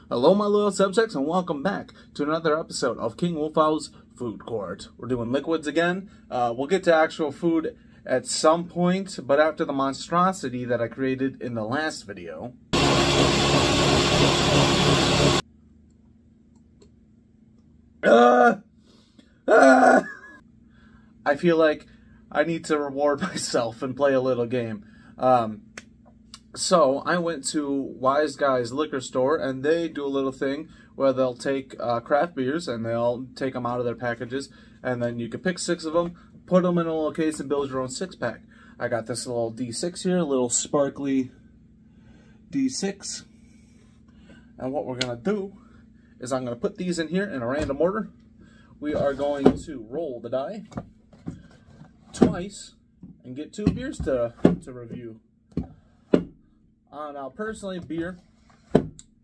Hello my loyal subjects and welcome back to another episode of KingWolfOwls Food Court. We're doing liquids again. We'll get to actual food at some point, but after the monstrosity that I created in the last video. I feel like I need to reward myself and play a little game. So I went to Wise Guys liquor store, and they do a little thing where they'll take craft beers and they'll take them out of their packages, and then you can pick 6 of them, put them in a little case, and build your own 6-pack. I got this little D6 here, a little sparkly D6, and what we're gonna do is I'm gonna put these in here in a random order. We are going to roll the die twice and get 2 beers to review. Now, personally, beer,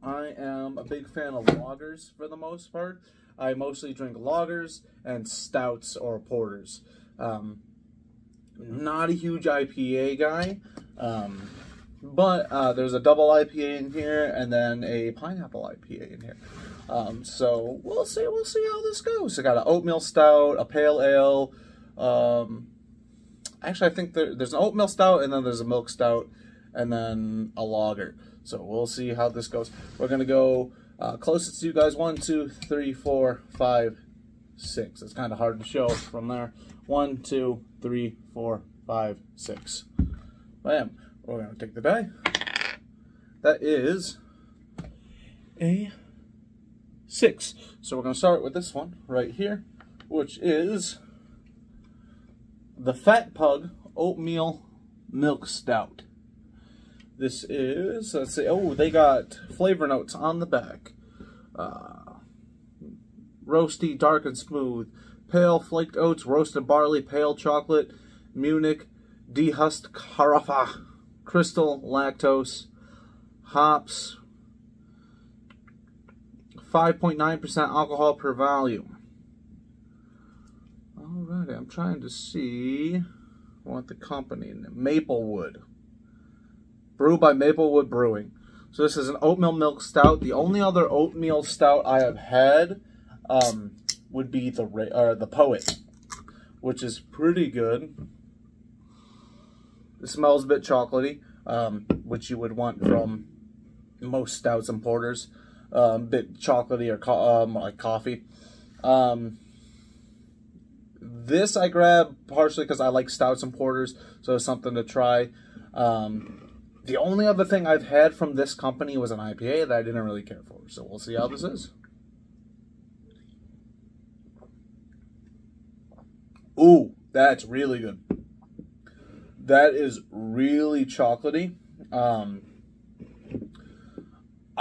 I am a big fan of lagers for the most part. I mostly drink lagers and stouts or porters. Not a huge IPA guy, but there's a double IPA in here and then a pineapple IPA in here. So we'll see how this goes. I got an oatmeal stout, a pale ale. Actually, I think there's an oatmeal stout and then there's a milk stout, and then a lager. So we'll see how this goes. We're gonna go closest to you guys. 1, 2, 3, 4, 5, 6. It's kind of hard to show from there. 1, 2, 3, 4, 5, 6. Bam. We're gonna take the die. That is a 6. So we're gonna start with this one right here, which is the Fat Pug Oatmeal Milk Stout. This is, let's see, oh, they got flavor notes on the back. Roasty, dark and smooth. Pale flaked oats, roasted barley, pale chocolate, Munich, dehusked carafa, crystal, lactose, hops, 5.9% alcohol per volume. Alright, I'm trying to see what the company, Maplewood. Brewed by Maplewood Brewing. So this is an oatmeal milk stout. The only other oatmeal stout I have had would be the Poet, which is pretty good. It smells a bit chocolatey, which you would want from most stouts and porters. A bit chocolatey or like coffee. This I grabbed partially because I like stouts and porters, so it's something to try. The only other thing I've had from this company was an IPA that I didn't really care for. So we'll see how this is. Ooh, that's really good. That is really chocolatey. I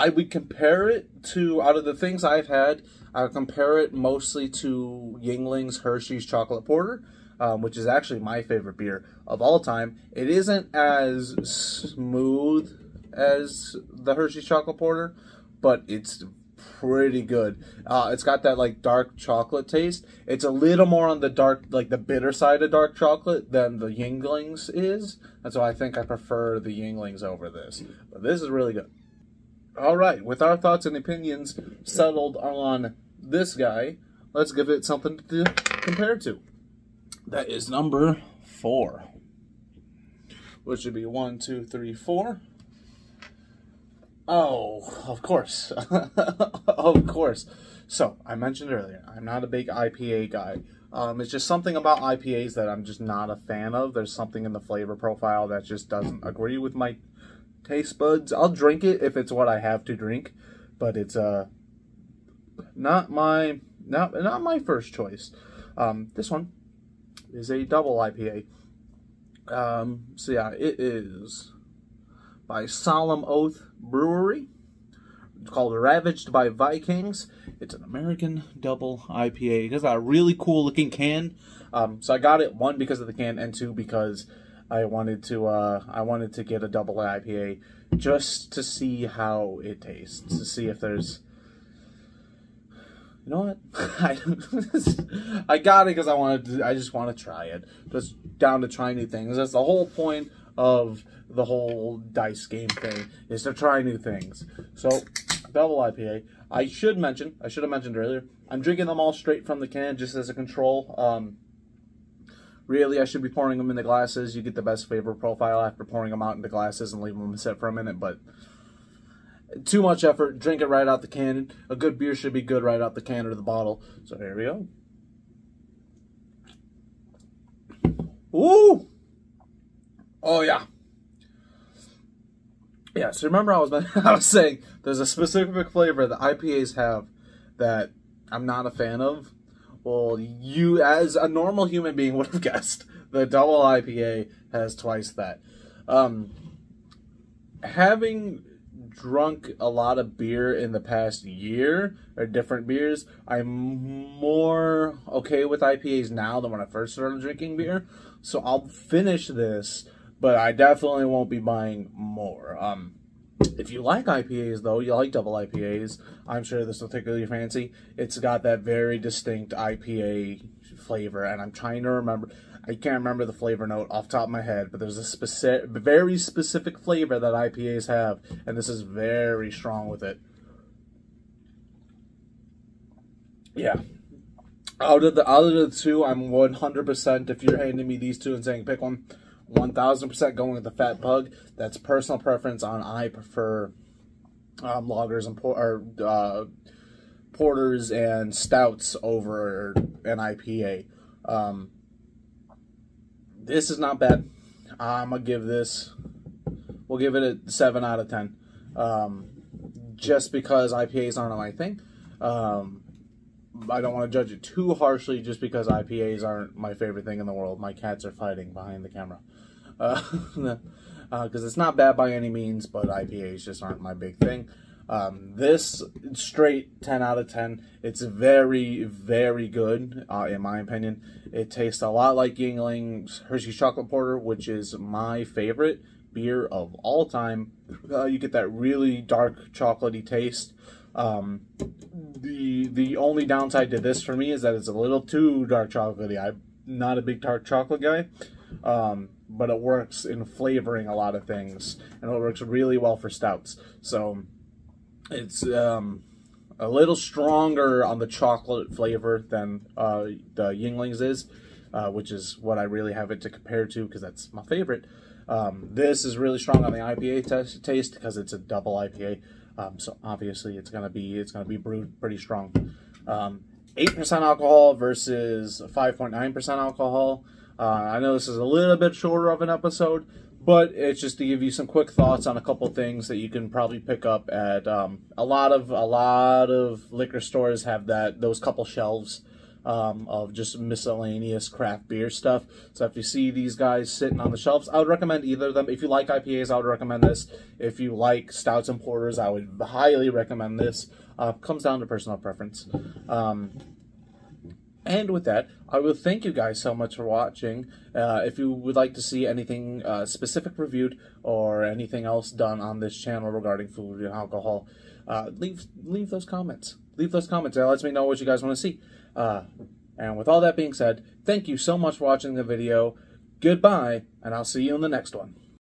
would compare it to, out of the things I've had, I would compare it mostly to Yuengling's Hershey's Chocolate Porter, which is actually my favorite beer of all time. It isn't as smooth as the Hershey's Chocolate Porter, but it's pretty good. It's got that like dark chocolate taste. It's a little more on the dark, like the bitter side of dark chocolate than the Yuengling's is. That's why I think I prefer the Yuengling's over this. But this is really good. All right, with our thoughts and opinions settled on this guy, let's give it something to compare to. That is number 4, which would be 1, 2, 3, 4. Oh, of course. Of course. So, I mentioned earlier, I'm not a big IPA guy. It's just something about IPAs that I'm just not a fan of. There's something in the flavor profile that just doesn't agree with my taste buds. I'll drink it if it's what I have to drink, but it's not my first choice. This one is a double IPA. So yeah, it is by Solemn Oath Brewery. It's called Ravaged by Vikings. It's an American double IPA. It's got a really cool looking can. So I got it, 1, because of the can, and 2, because I wanted to get a double IPA just to see how it tastes, to see if there's, you know what, I got it because I just want to try it. Just down to try new things. That's the whole point of the whole dice game thing, is to try new things. So double IPA. I should have mentioned earlier, I'm drinking them all straight from the can just as a control. Really, I should be pouring them in the glasses. You get the best flavor profile after pouring them out into glasses and leaving them sit for a minute, but too much effort. Drink it right out the can. A good beer should be good right out the can or the bottle. So here we go. Ooh! Oh, yeah. Yeah, so remember I was saying there's a specific flavor that IPAs have that I'm not a fan of. Well, you, as a normal human being, would have guessed. The double IPA has twice that. Having drunk a lot of beer in the past year, or different beers, I'm more okay with IPAs now than when I first started drinking beer. So I'll finish this, but I definitely won't be buying more. If you like IPAs, though, you like double IPAs, I'm sure this will tickle your fancy. It's got that very distinct IPA flavor, and I'm trying to remember. I can't remember the flavor note off the top of my head, but there's a very specific flavor that IPAs have, and this is very strong with it. Yeah. Out of the two, I'm 100%, if you're handing me these two and saying pick one, 1000% going with the Fat Pug. That's personal preference. I prefer lagers and porters and stouts over an IPA. This is not bad. I'm gonna give this. We'll give it a 7 out of 10. Just because IPAs aren't my thing. I don't want to judge it too harshly just because IPAs aren't my favorite thing in the world. My cats are fighting behind the camera. Because it's not bad by any means, but IPAs just aren't my big thing. This, straight 10 out of 10. It's very, very good, in my opinion. It tastes a lot like Yuengling's Hershey's Chocolate Porter, which is my favorite beer of all time. You get that really dark chocolatey taste. The only downside to this for me is that it's a little too dark chocolatey. I'm not a big dark chocolate guy, but it works in flavoring a lot of things, and it works really well for stouts. So it's a little stronger on the chocolate flavor than the Yuengling's is, which is what I really have it to compare to because that's my favorite. This is really strong on the IPA taste because it's a double IPA. So obviously it's gonna be brewed pretty strong. 8% alcohol versus 5.9% alcohol. I know this is a little bit shorter of an episode, but it's just to give you some quick thoughts on a couple things that you can probably pick up at a lot of liquor stores have those couple shelves of just miscellaneous craft beer stuff. So if you see these guys sitting on the shelves, I would recommend either of them. If you like IPAs, I would recommend this. If you like stouts and porters, I would highly recommend this. Comes down to personal preference. And with that, I will thank you guys so much for watching. If you would like to see anything specific reviewed or anything else done on this channel regarding food and alcohol, leave those comments. Leave those comments. That lets me know what you guys want to see. And with all that being said, thank you so much for watching the video. Goodbye, and I'll see you in the next one.